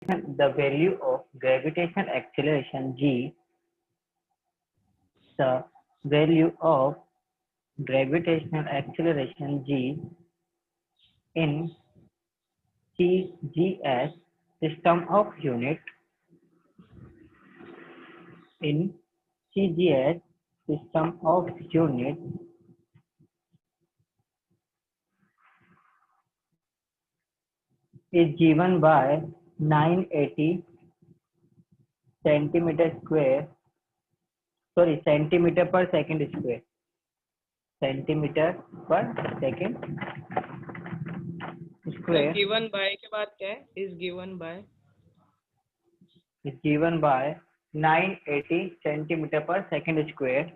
the value of gravitational acceleration g, the value of gravitational acceleration g in CGS system of unit in CGS system of unit is given by 980 centimeter square, sorry, centimeter per second square, centimeter per second square given by के बाद क्या है? Is given by is given by 980 centimeter per second square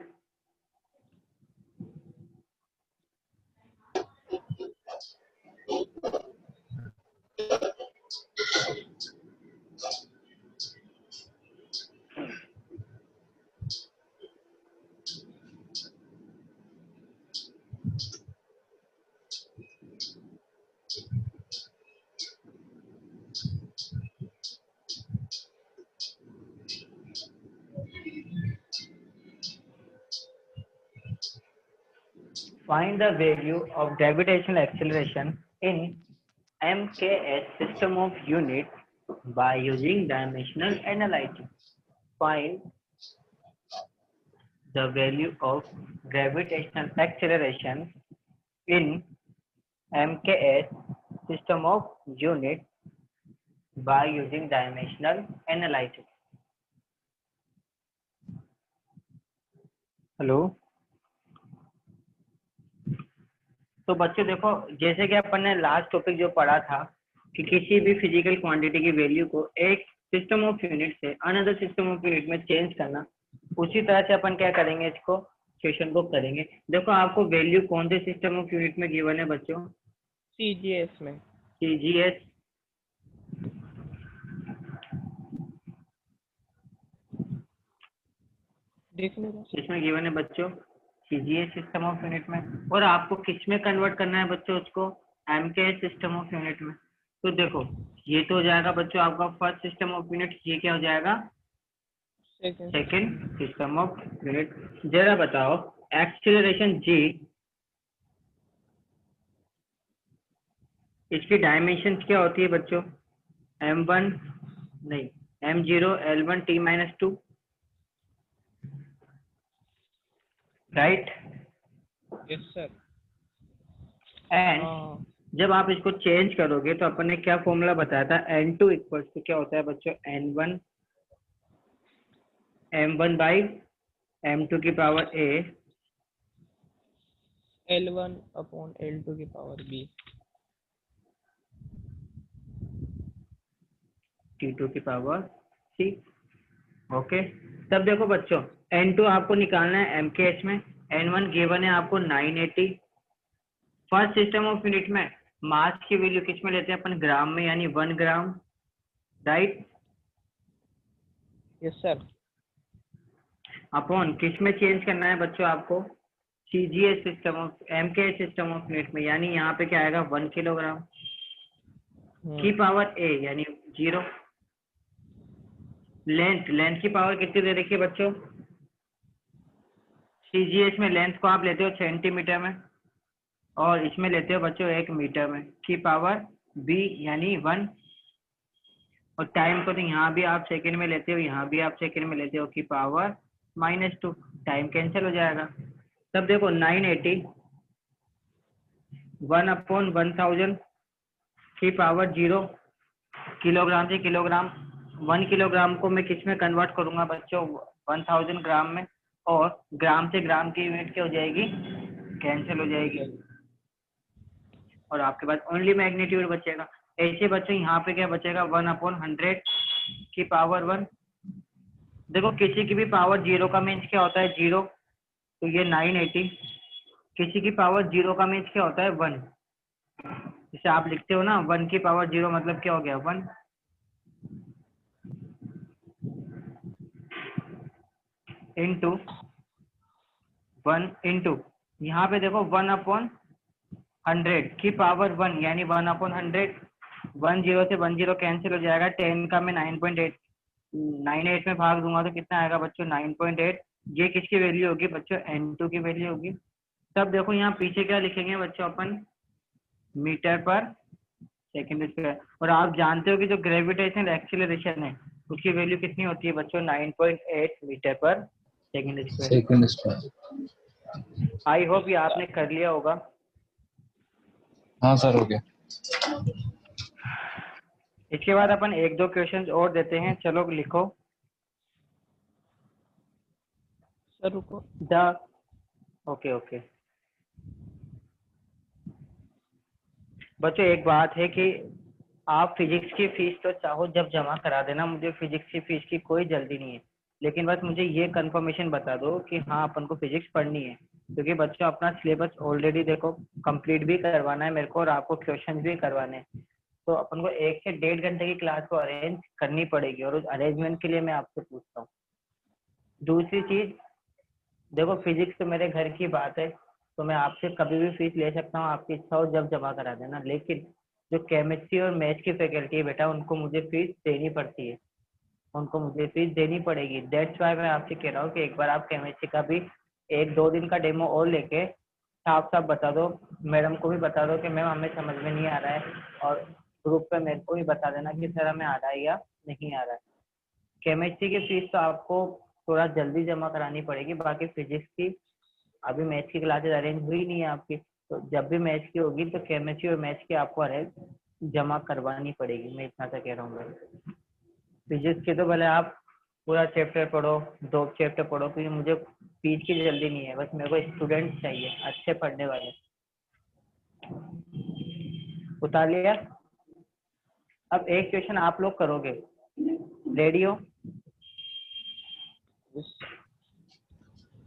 Find the value of gravitational acceleration in MKS system of unit by using dimensional analysis. Find the value of gravitational acceleration in MKS system of unit by using dimensional analysis. Hello, तो बच्चों देखो, जैसे कि अपन ने last topic जो पढ़ा था कि किसी भी फिजिकल क्वांटिटी की वैल्यू को एक सिस्टम ऑफ यूनिट से अनदर सिस्टम ऑफ यूनिट में चेंज करना, उसी तरह से अपन क्या करेंगे, इसको क्वेश्चन को करेंगे। देखो आपको वैल्यू कौन से सिस्टम ऑफ यूनिट में गिवन है बच्चों? सीजीएस में। सीजीएस इसमें गिवन है बच्चों, सीजीएस सिस्टम ऑफ यूनिट में। और आपको किस में कन्वर्ट करना है बच्चों उसको? एमकेएस सिस्टम ऑफ यूनिट में। तो देखो ये तो हो जाएगा बच्चों आपका फर्स्ट सिस्टम ऑफ यूनिट, ये क्या हो जाएगा? Second system of unit. जरा बताओ एक्सीलरेशन जी, इसकी डायमेंशन क्या होती है बच्चों? m1 नहीं, m0 l1 t-2, right? Yes sir. And जब आप इसको चेंज करोगे तो अपन ने क्या फॉर्मूला बताया था? n2 इक्वल्स टू क्या होता है बच्चों? n1 m1 बाई m2 की power a L1 upon L2 की पावर b t2 की पावर c। ओके, तब देखो बच्चों n2 आपको निकालना है MKS में, n1 गिवन है आपको 980। फर्स्ट सिस्टम ऑफ यूनिट में मास की वैल्यू किस में लेते हैं अपन? ग्राम में, यानी 1 ग्राम, राइट? Yes sir. अपॉन किस में चेंज करना है बच्चों आपको? CGS system of MKS system of unit में, यानी यहाँ पे क्या आएगा? 1 किलोग्राम की पावर a, यानी 0। लेंथ की पावर कितनी दे रखी है बच्चों? सीजीएस में लेंथ को आप लेते हो सेंटीमीटर में और इसमें लेते हो बच्चों 1 मीटर में, की पावर b यानी 1। और टाइम को तो यहाँ भी आप सेकंड में लेते हो, यहाँ भी आप सेकंड में लेते हो, की पावर -2। टाइम कैंसिल हो जाएगा। तब देखो 980 1/1000 की पावर 0, किलोग्राम से किलोग्राम। 1 किलोग्राम को मैं किस में कन्वर्ट करूंगा बच्चों? 1000 ग्राम में। और ग्राम से ग्राम की यूनिट क्या हो जाएगी? कैंसिल हो जाएगी और आपके पास ओनली मैग्नीट्यूड बचेगा। ऐसे बच्चों यहाँ पे क्या बचेगा? 1/100 की पावर 1। देखो किसी की भी पावर 0 का मीन्स क्या होता है? 0। तो ये 980। किसी की पावर 0 का मीन्स क्या होता है? 1। जैसे आप लिखते हो ना 1 की पावर 0 मतलब क्या हो गया? 1। इंटू 1 इंटू यहाँ पे देखो 1/100 की पावर 1, यानी 1/100 10 से 10 कैंसिल हो जाएगा। 10 का मैं 9.98 में भाग दूंगा तो कितना आएगा बच्चों? 9.8। ये किसकी वैल्यू होगी बच्चों? N2 की वैल्यू होगी। तब देखो यहाँ पीछे क्या लिखेंगे बच्चों अपन? मीटर पर सेकेंड स्क्वायर। और आप जानते हो कि जो ग्रेविटेशनल एक्सीलरेशन है उसकी वैल्यू कितनी होती है बच्चों? 9.8 मीटर पर second square. Second square. I hope ये आपने कर लिया होगा। हाँ सर, हो गया। इसके बाद अपन एक दो क्वेश्चंस और देते हैं, चलो लिखो। सर रुको। ओके ओके बच्चों, एक बात है कि आप फिजिक्स की फीस तो चाहो जब जमा करा देना, मुझे फिजिक्स की फीस की कोई जल्दी नहीं है, लेकिन बस मुझे ये कंफर्मेशन बता दो कि हाँ अपन को फिजिक्स पढ़नी है, क्योंकि बच्चों अपना सिलेबस ऑलरेडी देखो कंप्लीट भी करवाना है मेरे को और आपको क्वेश्चन भी करवाने हैं। तो अपन को 1 से 1.5 घंटे की क्लास को अरेंज करनी पड़ेगी और उस अरेंजमेंट के लिए मैं आपसे पूछता हूँ। दूसरी चीज, देखो फिजिक्स तो मेरे घर की बात है, तो मैं आपसे कभी भी फीस ले सकता हूँ, आपकी इच्छा हो जब जमा करा देना। लेकिन जो केमिस्ट्री और मैथ्स की फैकल्टी है बेटा, उनको मुझे फीस देनी पड़ती है, उनको मुझे फीस देनी पड़ेगी। दैट्स वाई मैं आपसे कह रहा हूँ कि एक बार आप केमिस्ट्री का भी 1-2 दिन का डेमो और लेके साफ साफ बता दो, मैडम को भी बता दो कि मैम हमें समझ में नहीं आ रहा है, और ग्रुप पे मेरे को भी बता देना कि सर हमें आ रहा है या नहीं आ रहा है। केमिस्ट्री की फीस तो आपको थोड़ा जल्दी जमा करानी पड़ेगी, बाकी फिजिक्स की अभी मैथ्स की क्लासेस अरेंज हुई नहीं है आपकी, तो जब भी मैथ्स की होगी तो केमिस्ट्री और मैथ्स की आपको अरेंज जमा करवानी पड़ेगी, मैं इतना सा कह रहा हूँ। फिजिक्स के तो भले आप पूरा चैप्टर पढ़ो, 2 चैप्टर पढ़ो, क्योंकि मुझे फीस की जल्दी नहीं है, बस मेरे को स्टूडेंट चाहिए अच्छे पढ़ने वाले। उतार लिया। अब एक क्वेश्चन आप लोग करोगे, रेडी हो?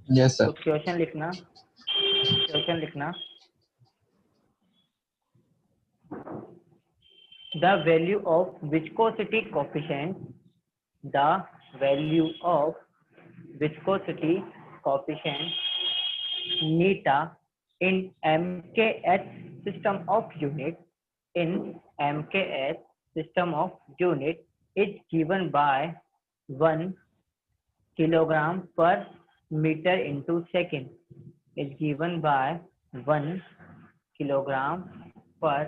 यस तो सर। क्वेश्चन लिखना, क्वेश्चन लिखना। The value of viscosity coefficient, the value of viscosity coefficient neta in MKH system of unit, in MKH system of unit is given by 1 kilogram per meter into second, is given by 1 kilogram per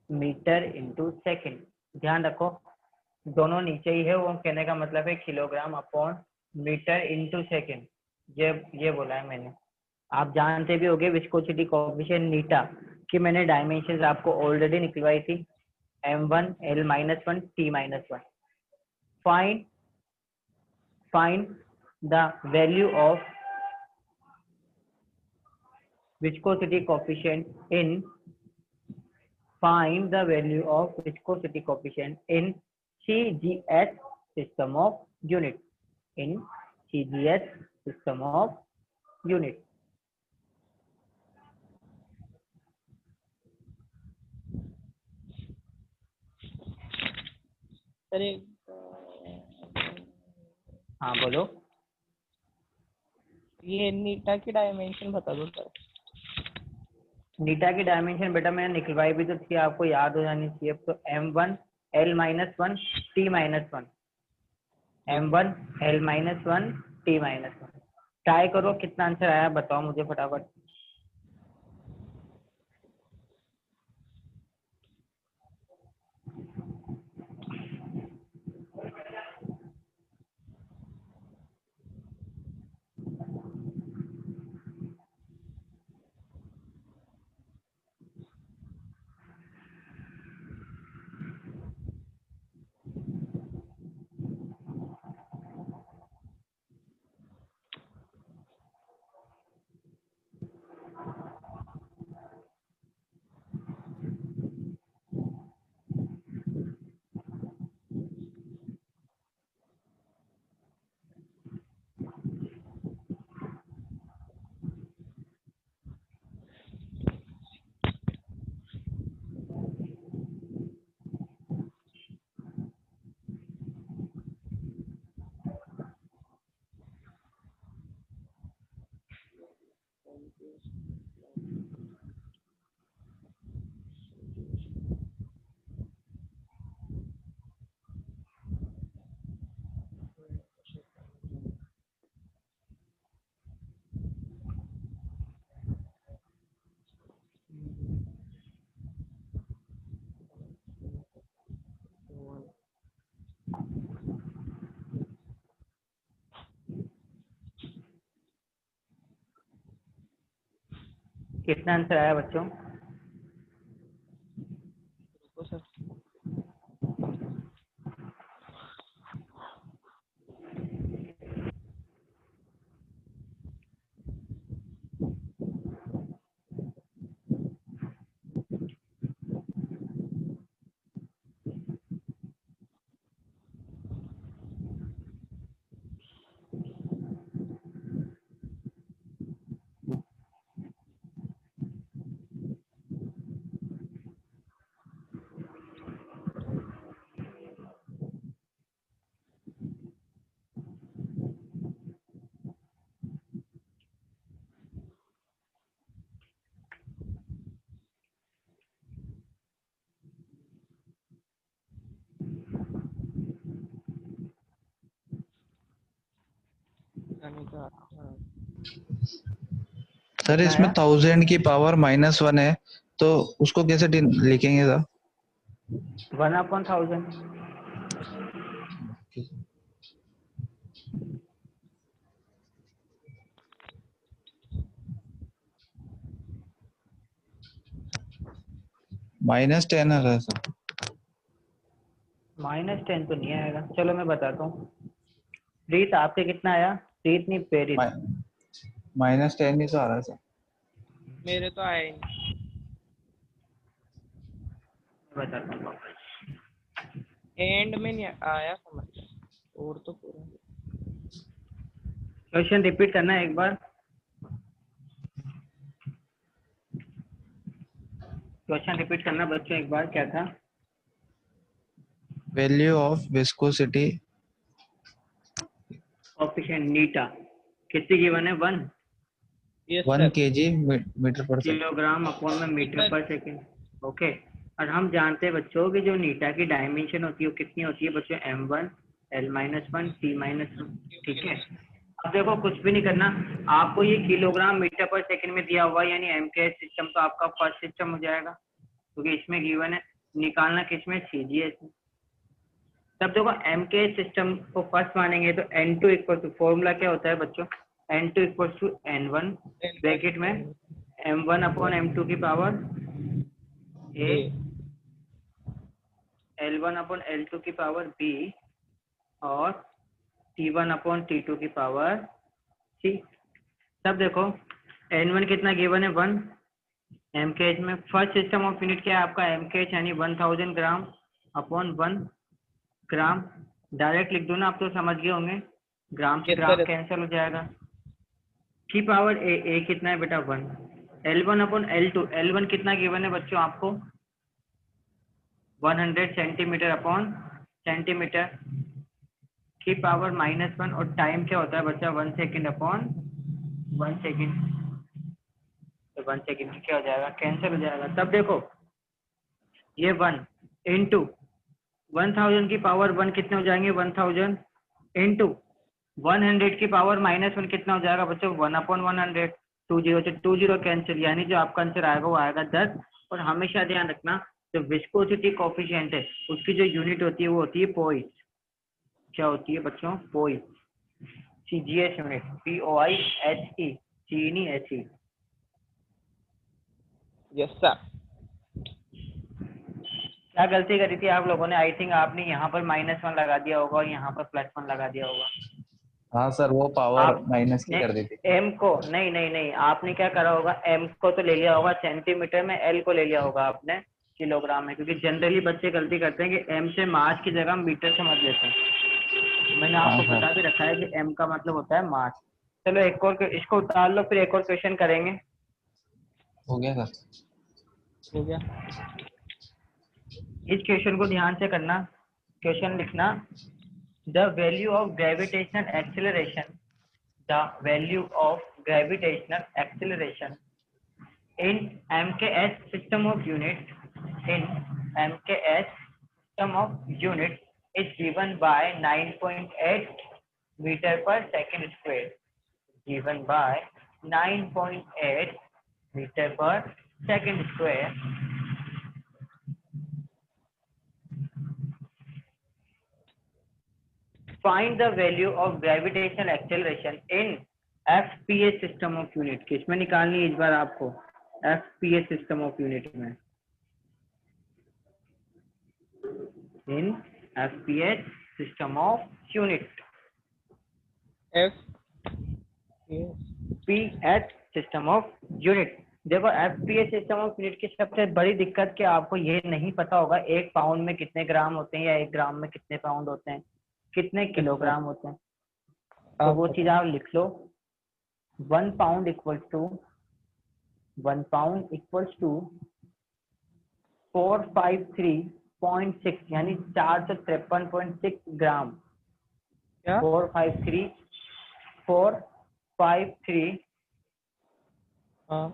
metre into second. ध्यान रखो दोनों नीचे ही है, वो कहने का मतलब है kilogram upon metre into second, ये बोला है मैंने। आप जानते भी होंगे विस्कोसिटी कोएफिशिएंट नीटा कि मैंने डायमेंशंस आपको ऑलरेडी निकलवाई थी, m1 l-1 t-1। Find the value of viscosity coefficient in Find the value of viscosity coefficient in CGS system of unit. In CGS system of unit. Sir एक हाँ बोलो। ये नीटा की dimension बता दो सर। नीटा की डायमेंशन बेटा मैंने निकलवाई भी तो थी, आपको याद हो जानी चाहिए। तो m1 l-1 t-1, m1 l-1 t-1। Try करो कितना आंसर आया बताओ मुझे फटाफट। कितना आंसर आया बच्चों? रुको सर। यानी कि सर कितना इसमें आया? 1000 की पावर -1 है, तो उसको कैसे लिखेंगे सर? 1/1000। -10 आ रहा है सर। -10 तो नहीं आएगा, चलो मैं बताता हूँ। प्रीत आपके कितना आया? प्रीत नहीं, प्रेरित। -10 ही तो आ रहा है सर। मेरे तो आया ही नहीं। मैं बताता हूँ वापस। एंड में नहीं आया समझ। और तो पूरा क्वेश्चन रिपीट करना है एक बार। क्वेश्चन रिपीट करना बच्चों एक बार, क्या था? वैल्यू ऑफ विस्कोसिटी कोफिशिएंट नीटा कितनी गिवन है? 1 यस 1 सर। kg मीटर पर सेकंड। किलोग्राम अपॉन में मीटर सर पर सेकेंड। ओके। और हम जानते हैं बच्चों कि जो नीटा की डायमेंशन होती है वो कितनी होती है बच्चों? m1 l-1 t-1। ठीक है। अब देखो कुछ भी नहीं करना, आपको ये किलोग्राम मीटर पर सेकंड में दिया हुआ, यानी एमकेएच सिस्टम तो आपका फर्स्ट सिस्टम हो जाएगा, क्योंकि इसमें गिवन है। निकालना किसमें? सीजीएस में। तब देखो एमकेएच सिस्टम को फर्स्ट मानेंगे तो n2 इक्वल टू, फॉर्मूला क्या होता है बच्चों? n2 equal to n1 bracket में m1 अपॉन m2 की power a, l1 upon l2 की पावर b, और t1 अपॉन t2 की पावर c। तब देखो n1 कितना गिवन है? 1। एमकेएच में फर्स्ट सिस्टम ऑफ यूनिट क्या है आपका? एमकेएच यानी 1000 ग्राम अपॉन 1 ग्राम। डायरेक्ट लिख दो ना, आप तो समझ गए होंगे। ग्राम से यस ग्राम सर। कैंसिल हो जाएगा। की पावर ए कितना है बेटा? 1। l1 अपॉन l2, l1 कितना गिवन है बच्चों आपको? 100 सेंटीमीटर अपॉन सेंटीमीटर की पावर -1, और टाइम क्या होता है बच्चा? 1 सेकेंड अपॉन 1 सेकेंड। तो 1 सेकेंड क्या हो जाएगा? कैंसिल हो जाएगा। तब देखो ये 1 इंटू 1000 की पावर 1 कितने हो जाएंगे? 1000 इंटू 100 की पावर -1 कितना हो जाएगा बच्चों? 1/100। 2 जीरो से 2 जीरो कैंसिल, यानी जो आपका आंसर आएगा वो आएगा 10। और हमेशा ध्यान रखना, जो विस्कोसिटी कोफिशिएंट है उसकी जो यूनिट होती है वो होती है पोइस। क्या होती है बच्चों? पोइस। सीजीएस यूनिट, POISE, चीनी एच। Yes sir. क्या गलती करी थी आप लोगों ने? आई थिंक आपने यहाँ पर -1 लगा दिया होगा और यहाँ पर +1 लगा दिया होगा। हाँ सर, वो पावर आप माइनस की ने कर दी थी। एम को नहीं नहीं नहीं, आपने क्या करा होगा? एम को तो ले लिया होगा सेंटीमीटर में, एल को ले लिया होगा आपने किलोग्राम में, क्योंकि जनरली बच्चे गलती करते हैं कि एम से मास की जगह मीटर समझ लेते हैं। मैंने हाँ आपको सर। बता भी रखा है कि एम का मतलब होता है मास। चलो एक और, इसको उतार लो, फिर एक और क्वेश्चन करेंगे। हो गया सर। हो गया। इस क्वेश्चन को ध्यान से करना। क्वेश्चन लिखना, the value of gravitational acceleration, the value of gravitational acceleration in MKS system of units, in MKS system of units is given by 9.8 meter per second square, given by 9.8 meter per second square. Find the value of gravitational acceleration in FPS system of unit। किसमें निकालनी है इस बार आपको? FPS system of unit में, in FPS system of unit, F PH system of unit. देखो FPS system of unit की सबसे बड़ी दिक्कत कि आपको ये नहीं पता होगा एक पाउंड में कितने ग्राम होते हैं या एक ग्राम में कितने पाउंड होते हैं, कितने किलोग्राम होते हैं। तो वो चीज आप लिख लो, 1 पाउंड इक्वल्स टू 453.6 यानी 453.6 ग्राम। क्या 453 हाँ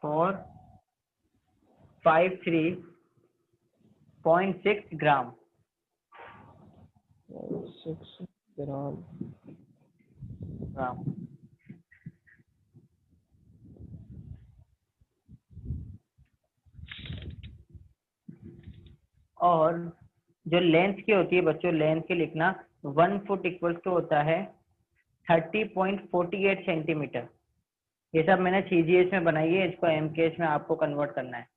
453.6 ग्राम। 6 ग्राम। ग्राम। और जो लेंथ की होती है बच्चों, लेंथ की लिखना 1 फुट इक्वल्स टू होता है 30.48 सेंटीमीटर। ये सब मैंने सीजीएस में बनाई है, इसको एमकेएस में आपको कन्वर्ट करना है।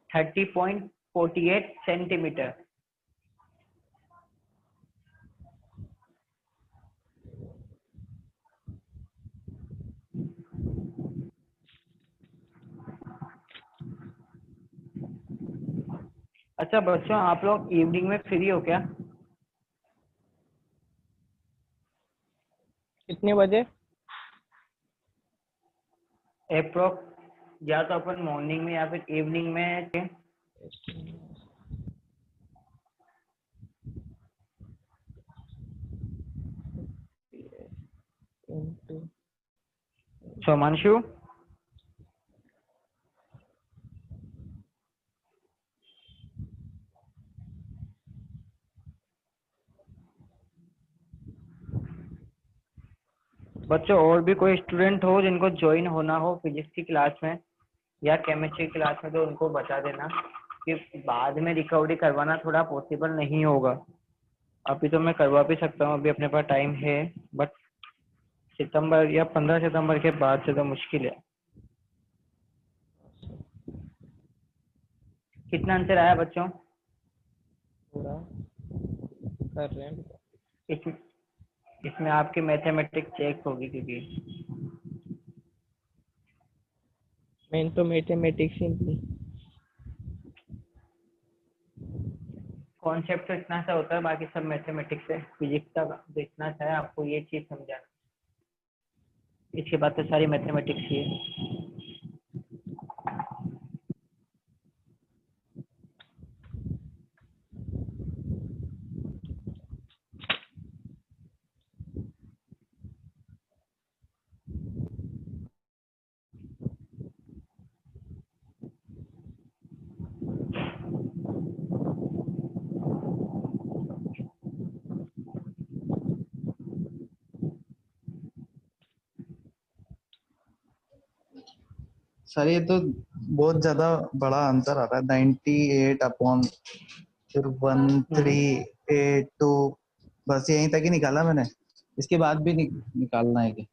30.48 सेंटीमीटर। अच्छा बच्चों, आप लोग इवनिंग में फ्री हो क्या? कितने बजे? अप्रोक्स या तो अपन मॉर्निंग में या फिर इवनिंग में थे। सोमांशु, बच्चों और भी कोई स्टूडेंट हो जिनको ज्वाइन होना हो फिजिक्स की क्लास में या केमिस्ट्री की क्लास में, तो उनको बता देना कि बाद में रिकवरी करवाना थोड़ा पॉसिबल नहीं होगा। अभी तो मैं करवा भी सकता हूँ, अभी अपने पास टाइम है, बट सितंबर या 15 सितंबर के बाद से तो मुश्किल है। कितना आंसर आया बच्चों? पूरा कर रहे हैं। इसमें आपकी मैथमेटिक्स चेक होगी, क्योंकि मेन तो मैथमेटिक्स ही थी। कॉन्सेप्ट तो इतना सा होता है, बाकी सब मैथमेटिक्स है। फिजिक्स का देखना है आपको, ये चीज समझाना, इसके बाद तो सारी मैथमेटिक्स ही है। सर ये तो बहुत ज्यादा बड़ा अंतर आ रहा है, 98 अपॉन फिर 1382, बस यहीं तक ही निकाला मैंने। इसके बाद भी निकालना है कि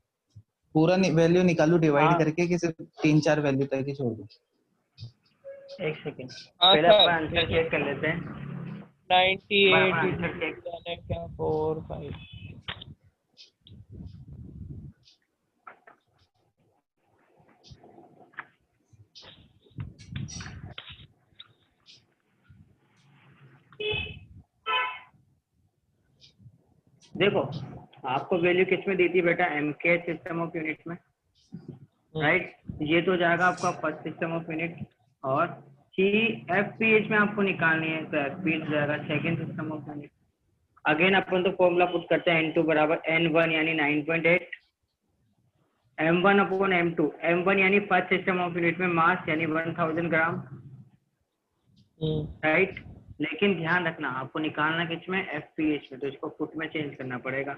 पूरा वैल्यू निकालू डिवाइड हाँ करके, कि सिर्फ 3-4 वैल्यू तक ही छोड़ दूं? एक सेकेंड, हाँ पहले अपन सर, आंसर चेक कर लेते हैं। 98 अपन आंसर चेक, क्या 4 5। देखो आपको वैल्यू किस में दी थी बेटा? एमके सिस्टम ऑफ यूनिट में, राइट? ये तो जाएगा आपका फर्स्ट सिस्टम ऑफ यूनिट, और सी एफपीएच में आपको निकालनी है, तो एफपीएच जाएगा second system of unit. Again अपन तो फॉर्मूला पुट करते हैं N2 बराबर N1 यानी 9.8 M1 अपॉन M2। M1 यानी फर्स्ट सिस्टम ऑफ यूनिट में मास यानी 1000 ग्राम, राइट? लेकिन ध्यान रखना आपको निकालना किस में? एफपीएच में, तो इसको फुट में चेंज करना पड़ेगा।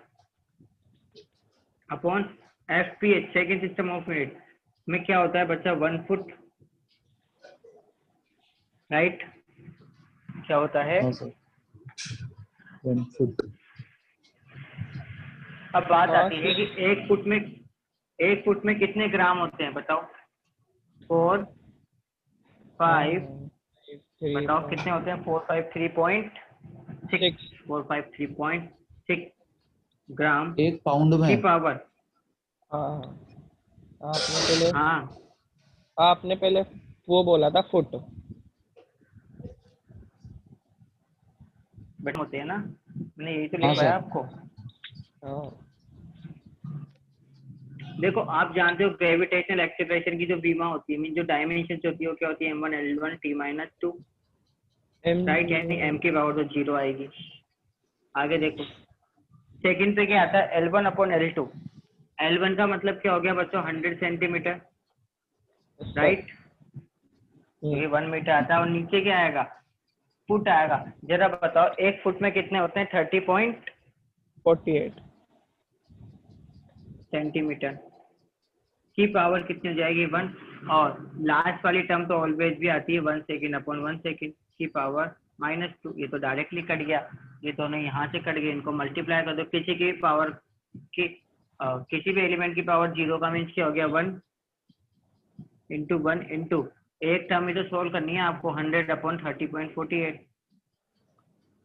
Upon FPH second system of unit में क्या होता है बच्चा? 1 फुट, राइट? क्या होता है? हाँ सर, 1 फुट। अब बात आती है कि 1 फुट में एक फुट में कितने ग्राम होते हैं बताओ? 4 5 बताओ कितने होते हैं? 4 5 3.6 4 5 3.6 ग्राम 1 पाउंड की में। पावर। हाँ आपने पहले हाँ आपने पहले वो बोला था फुट। बट होते हैं ना, मैंने यही तो हाँ लिखवाया सर। आपको। हाँ देखो आप जानते हो ग्रेविटेशनल एक्सेलरेशन की जो बीमा होती है, मीन जो डायमेंशन होती है वो क्या होती है? m1 l1 t-2, राइट, यानी m की पावर तो 0 आएगी। आगे देखो सेकंड पे क्या आता है? L1 upon L2। L1 का मतलब क्या हो गया बच्चों? 100 सेंटीमीटर, राइट, ये 1 मीटर आता है। और नीचे क्या आएगा? फुट आएगा। जरा बताओ एक फुट में कितने होते हैं? 48 सेंटीमीटर की पावर कितनी हो जाएगी? 1। और लास्ट वाली टर्म तो ऑलवेज भी आती है 1 सेकेंड अपॉन 1 सेकेंड की पावर -2। ये तो डायरेक्टली कट गया, ये दोनों यहाँ से कट गए, इनको मल्टीप्लाई कर दो। किसी की पावर की किसी भी एलिमेंट की पावर 0 का मीन्स क्या हो गया? 1 इंटू 1 इंटू एक टर्म ही तो सोल्व करनी है आपको, 100 अपॉन 30.48।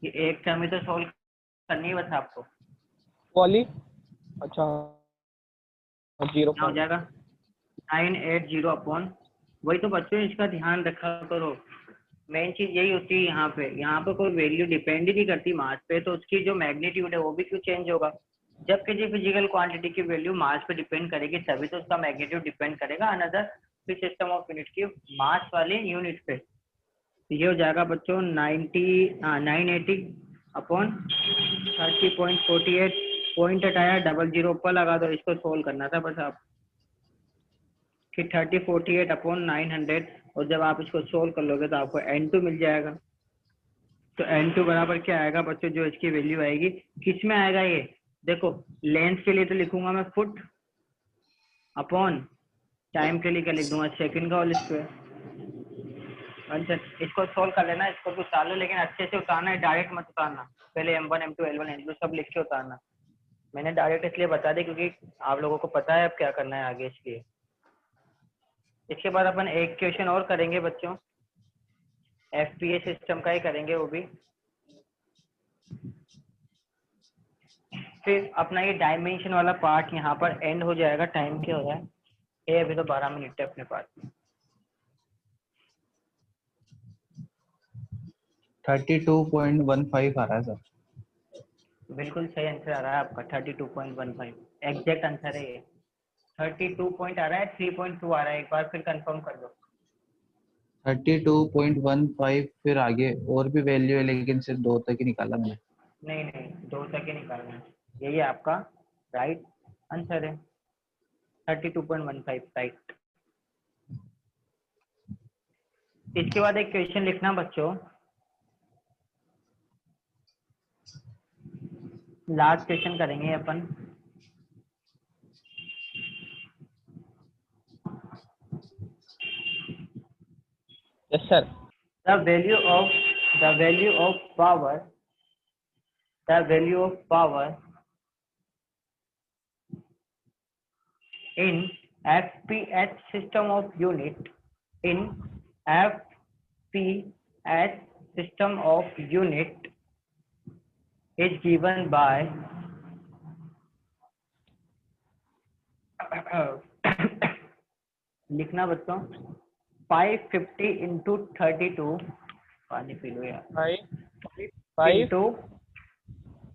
ये एक टर्म ही तो सोल्व करनी है बस आपको। वाली। अच्छा 0 क्या हो जाएगा? 980 अपॉन, वही तो बच्चों इसका ध्यान रखा करो। मेन चीज यही होती है यहाँ पे कोई वैल्यू डिपेंड ही नहीं करती मास पे, तो उसकी जो मैग्नीट्यूड है वो भी क्यों चेंज होगा? जब किसी फिजिकल क्वांटिटी की वैल्यू मास पे डिपेंड करेगी तभी तो उसका मैग्नीट्यूड डिपेंड करेगा अनदर सिस्टम ऑफ यूनिट की मास वाले यूनिट पे। तो ये हो जाएगा बच्चों 980 अपॉन 30.48। पॉइंट हटाया, 00 ऊपर लगा दो, इसको सोल्व करना था बस आप कि 3048 अपॉन 900। और जब आप इसको सोल्व कर लोगे तो आपको n2 मिल जाएगा। तो n2 बराबर क्या आएगा बच्चों? जो इसकी वैल्यू आएगी किस में आएगा ये? देखो लेंथ के लिए तो लिखूंगा मैं फुट अपॉन टाइम के लिए क्या लिख दूंगा? सेकंड का होल स्क्वायर। अच्छा इसको सोल्व कर लेना, इसको तो उतार लो, लेकिन अच्छे से उतारना है, डायरेक्ट मत उतारना। पहले m1 m2 l1 l2 सब लिख के उतारना। मैंने डायरेक्ट इसलिए बता दिया क्योंकि आप लोगों को पता है अब क्या करना है आगे, इसलिए। इसके बाद अपन एक क्वेश्चन और करेंगे बच्चों, एफपीए सिस्टम का ही करेंगे वो भी। फिर अपना ये डायमेंशन वाला पार्ट यहाँ पर एंड हो जाएगा। टाइम क्या हो रहा है? ये अभी तो 12 मिनट है अपने पास। 32.15 आ रहा है सर। बिल्कुल सही आंसर आ रहा है आपका, 32.15 एग्जैक्ट आंसर है ये। 32 पॉइंट आ रहा है, 3.2 आ रहा है, एक बार फिर कंफर्म कर लो। 32.15 फिर आगे और भी वैल्यू है लेकिन सिर्फ 2 तक ही निकाला मैंने। नहीं नहीं, 2 तक ही निकालना है, यही आपका राइट आंसर है, 32.15 राइट। इसके बाद एक क्वेश्चन लिखना बच्चों, लास्ट क्वेश्चन करेंगे अपन। Yes sir. the value of the value of power the value of power in fps system of unit in fps system of unit is given by लिखना बच्चों 550 इंटू 32, पानी पी लो यार, 5 into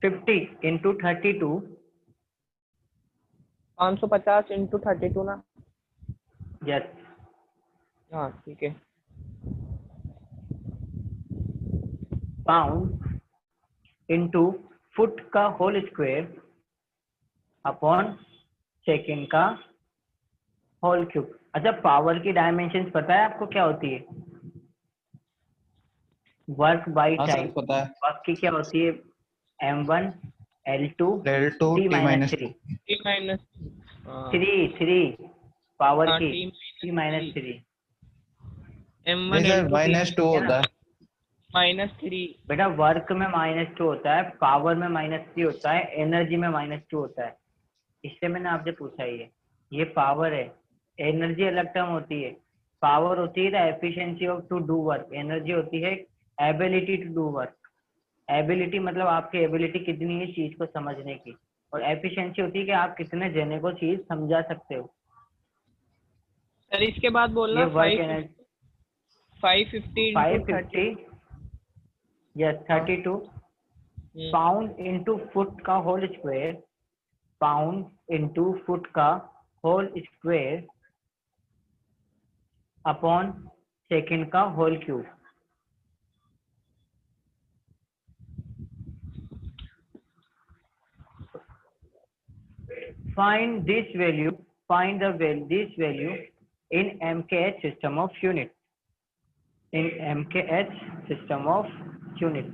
50 into 32 550 into 32 ना। Yes हाँ ठीक है। Pound into foot का whole square upon second का होल क्यूब। अच्छा पावर की डायमेंशन पता है आपको क्या होती है? वर्क बाई हाँ सर टाइम। पता है। वर्क की क्या होती है? m1 l2 L2 t T minus minus 3 2। T minus three power हाँ की टी t माइनस 3 M1 नहीं सर L2 T -2 होता है। -3। बेटा वर्क में -2 होता है, पावर में -3 होता है, एनर्जी में -2 होता है, इसलिए मैंने आपसे पूछा ही है। ये पावर है, एनर्जी अलग टर्म होती है। पावर होती है the efficiency of to do work, energy होती है ability to do work. Ability मतलब आपकी एबिलिटी कितनी है चीज को समझने की, और एफिशिएंसी होती है कि आप कितने जने को चीज समझा सकते हो। सर इसके बाद बोलना ये work energy 550 into 30 550 yes 32 pound into foot का whole square, pound into foot का होल स्क्वायर अपॉन सेकंड का whole cube. Find this value, this value in MKH system of unit. In MKH system of unit.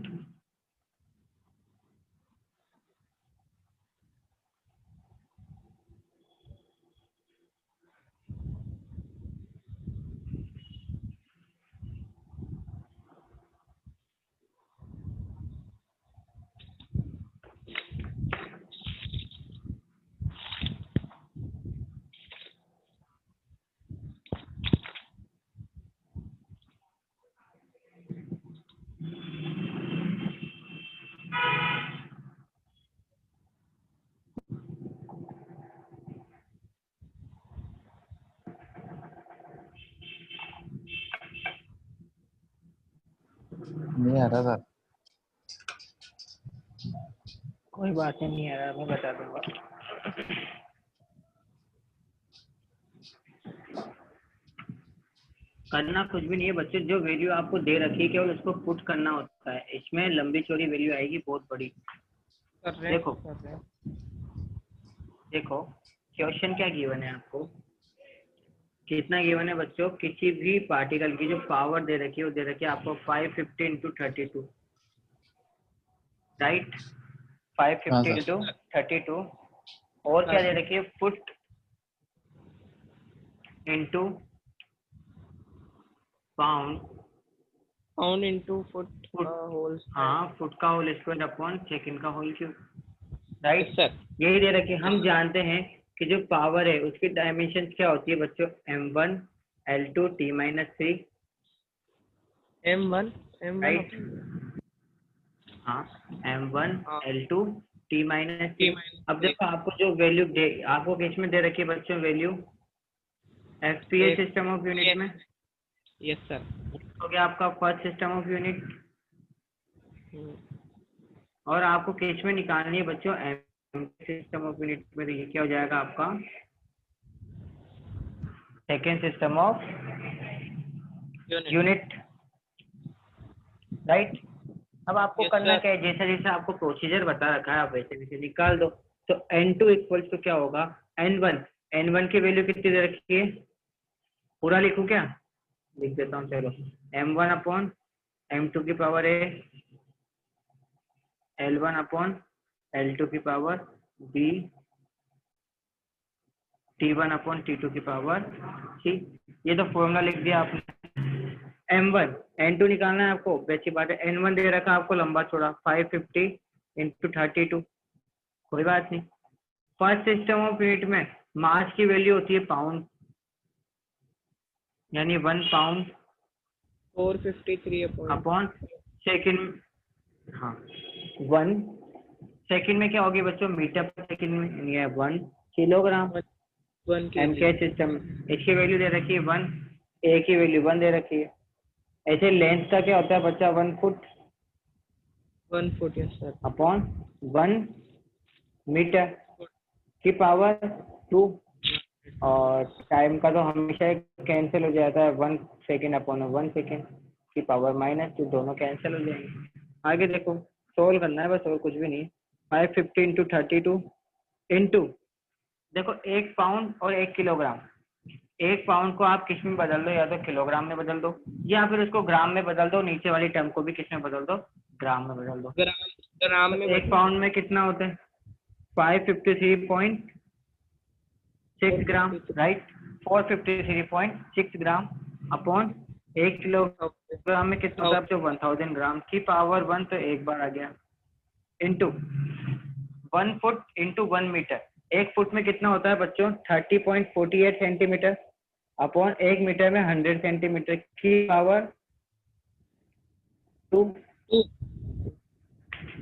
नहीं आ रहा था। कोई बात नहीं है, मैं बता दूंगा। करना कुछ भी नहीं है बच्चे, जो वैल्यू आपको दे रखी है केवल उसको पुट करना होता है। इसमें लंबी चौड़ी वैल्यू आएगी बहुत बड़ी। देखो देखो क्वेश्चन क्या गिवन है आपको, कितना गिवन है बच्चों, किसी भी पार्टिकल की जो पावर दे रखी है वो दे रखी है आपको 550 इंटू 32, राइट। 550 इंटू 32 और क्या दे रखी है, foot into pound into foot whole, हाँ फुट का होल स्क्वायर अपॉन सेकंड का होल क्यूब, राइट सर। यही दे रखी है। हम जानते हैं कि जो पावर है उसकी डायमेंशन क्या होती है बच्चों, m1 l2 t-3, m1 right. हाँ m1 l2 t-3। अब देखो आपको जो वैल्यू दे, आपको किस में दे रखी है बच्चों value, FPS system of unit में। Yes sir. हो गया आपका फर्स्ट सिस्टम ऑफ यूनिट। और आपको किस में निकालनी है बच्चों, सिस्टम ऑफ यूनिट में, ये क्या हो जाएगा आपका second system of unit, right. अब आपको करना क्या है, जैसा जैसा आपको प्रोसीजर बता रखा है आप वैसे वैसे निकाल दो। तो n2 इक्वल्स टू क्या होगा, n1 की वैल्यू कितनी दे रखी है, पूरा लिखूं क्या, लिख देता हूँ चलो। m1 अपॉन m2 की power a, l1 upon l2 की power b, t1 upon t2 की पावर c। ये तो फॉर्मूला लिख दिया आपने। m1 n2 निकालना है आपको, वैसी बात है। n1 दे रखा आपको लंबा चौड़ा 550 इंटू 32, कोई बात नहीं। फर्स्ट सिस्टम ऑफ यूनिट में मास की वैल्यू होती है पाउंड, यानी 1 पाउंड 453 अपॉन सेकंड। हाँ 1 सेकंड में क्या होगी बच्चों, मीटर पर सेकंड में, ये 1 किलोग्राम। एमकेएच सिस्टम इसकी वैल्यू दे रखी है 1, ए की वैल्यू 1 दे रखी है। ऐसे लेंथ का क्या होता है बच्चा, 1 foot yes sir upon 1 metre की पावर 2, और टाइम का तो हमेशा कैंसिल हो जाता है, 1 सेकेंड अपॉन 1 सेकेंड की पावर -2, दोनों कैंसिल हो जाएंगे। आगे देखो सोल्व करना है बस, और कुछ भी नहीं। 550 इंटू 32 इंटू, देखो 1 पाउंड और 1 किलोग्राम। 1 पाउंड को आप किस में बदल दो, या तो किलोग्राम में बदल दो या फिर उसको ग्राम में बदल दो, नीचे वाली टर्म को भी किस में बदल दो, ग्राम में बदल दो। ग्राम में 1 पाउंड में कितना होता है, 553.6 ग्राम, राइट। 453.6 ग्राम अपॉन 1 किलोग्राम में कितना होता है, जो 1000 ग्राम की पावर 1, तो एक बार आ गया, into 1 foot into 1 metre. 1 foot में कितना होता है बच्चों? 30.48 सेंटीमीटर अपॉन 1 मीटर में 100 सेंटीमीटर की पावर 2।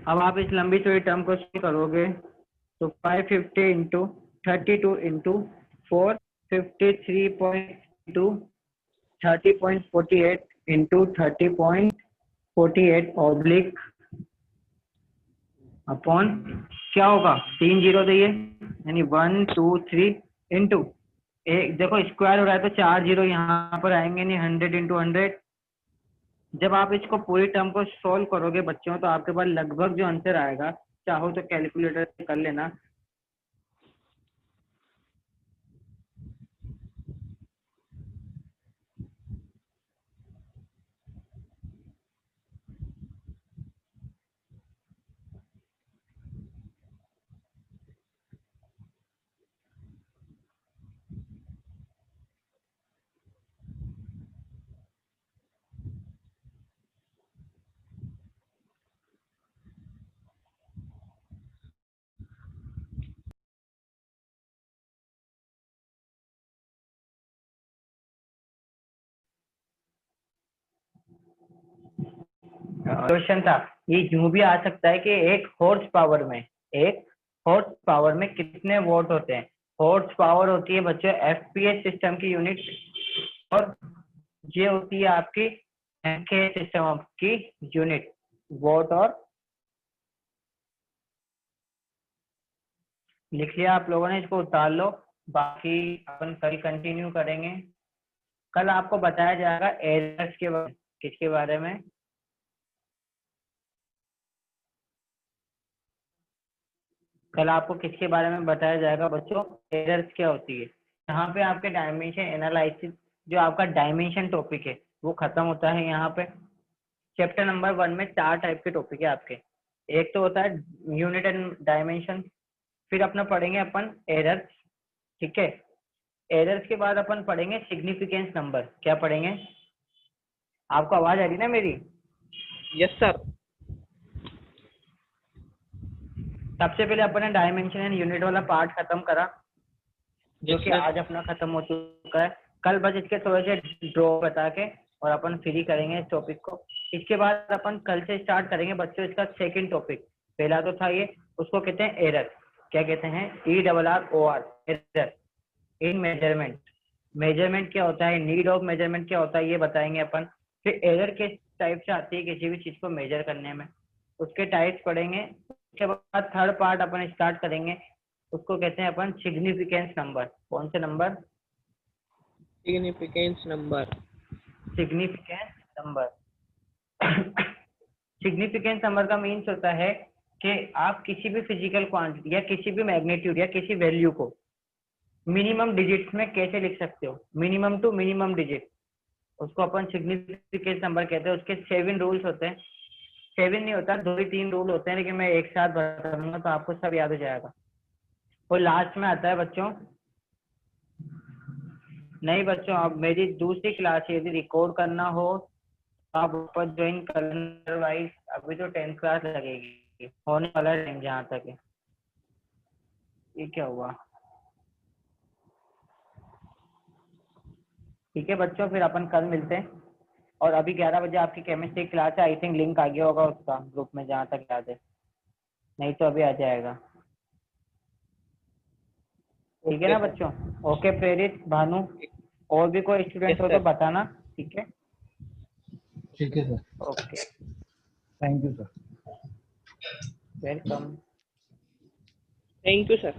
अब आप इस लंबी चौड़ी टर्म को solve करोगे तो 550 into 32 into 453 30.48 into 30.48 oblique upon क्या होगा? 3 जीरो दिए यानी 1 2 3 इंटू एक, देखो स्क्वायर हो रहा है तो 4 जीरो यहाँ पर आएंगे नहीं, 100 इंटू 100। जब आप इसको पूरी टर्म को सॉल्व करोगे बच्चों तो आपके पास लगभग जो आंसर आएगा, चाहो तो कैलकुलेटर से कर लेना, क्वेश्चन था ये यूं भी आ सकता है कि एक हॉर्स पावर में कितने वोट होते हैं। हॉर्स पावर होती है बच्चों एफपीएस सिस्टम की यूनिट, और ये होती है आपकी एमके सिस्टम की यूनिट, वोट। और लिख लिया आप लोगों ने, इसको उतार लो, बाकी अपन कल कंटिन्यू करेंगे। कल आपको बताया जाएगा एरर्स के बारे में। किसके बारे में? कल आपको किसके बारे में बताया जाएगा बच्चों? एरर्स क्या होती है। यहाँ पे आपके डायमेंशन एनालिसिस, जो आपका डायमेंशन टॉपिक है वो खत्म होता है। यहाँ पे चैप्टर नंबर 1 में 4 टाइप के टॉपिक है आपके। एक तो होता है यूनिट एंड डायमेंशन, फिर अपना पढ़ेंगे अपन एरर्स, ठीक है। एरर्स के बाद अपन पढ़ेंगे सिग्निफिकेंस नंबर। क्या पढ़ेंगे? आपको आवाज आ रही ना मेरी? Yes sir. सबसे पहले अपन ने डायमेंशन एंड यूनिट वाला पार्ट खत्म करा, जो कि sir. आज अपना खत्म हो चुका है। कल बस इसके थोड़े से ड्रॉ बता के और अपन फ्री करेंगे इस टॉपिक को। इसके बाद अपन कल से स्टार्ट करेंगे बच्चों इसका सेकंड टॉपिक। पहला तो था ये, उसको कहते हैं एरर। क्या कहते हैं? ERROR, error in measurement. Measurement क्या होता है, नीड ऑफ मेजरमेंट क्या होता है, ये बताएंगे अपन। फिर एरर किस टाइप से आती है किसी भी चीज को मेजर करने में, उसके टाइप्स पढ़ेंगे। उसके बाद थर्ड पार्ट अपन स्टार्ट करेंगे, उसको कहते हैं अपन सिग्निफिकेंस नंबर। कौन से number? Significance number. Significance number. Significance number का मीन्स होता है कि आप किसी भी फिजिकल क्वांटिटी या किसी भी मैग्नीट्यूड या किसी वैल्यू को मिनिमम डिजिट्स में कैसे लिख सकते हो, मिनिमम टू मिनिमम डिजिट, उसको अपन सिग्निफिकेंस नंबर कहते हैं। उसके 7 रूल्स होते हैं। 7 नहीं होता, 2 ही 3 रूल होते हैं, लेकिन मैं एक साथ बता दूंगा तो आपको सब याद हो जाएगा। और लास्ट में आता है बच्चों, नहीं बच्चों अब मेरी दूसरी क्लास है, यदि रिकॉर्ड करना हो तो आप ऊपर ज्वाइन कर वाइज। अभी तो 10th क्लास लगेगी, होने वाला है जहाँ तक है। ये क्या हुआ? ठीक है बच्चों, फिर अपन कल मिलते हैं। और अभी 11 बजे आपकी केमिस्ट्री क्लास है, आई थिंक लिंक आ गया होगा उसका ग्रुप में, जहाँ तक याद है, नहीं तो अभी आ जाएगा। ठीक है ना बच्चों? ओके प्रेरित, भानु, और भी कोई स्टूडेंट हो तो बताना, ठीक है? ठीक है sir. Okay, thank you sir. Welcome. Thank you sir.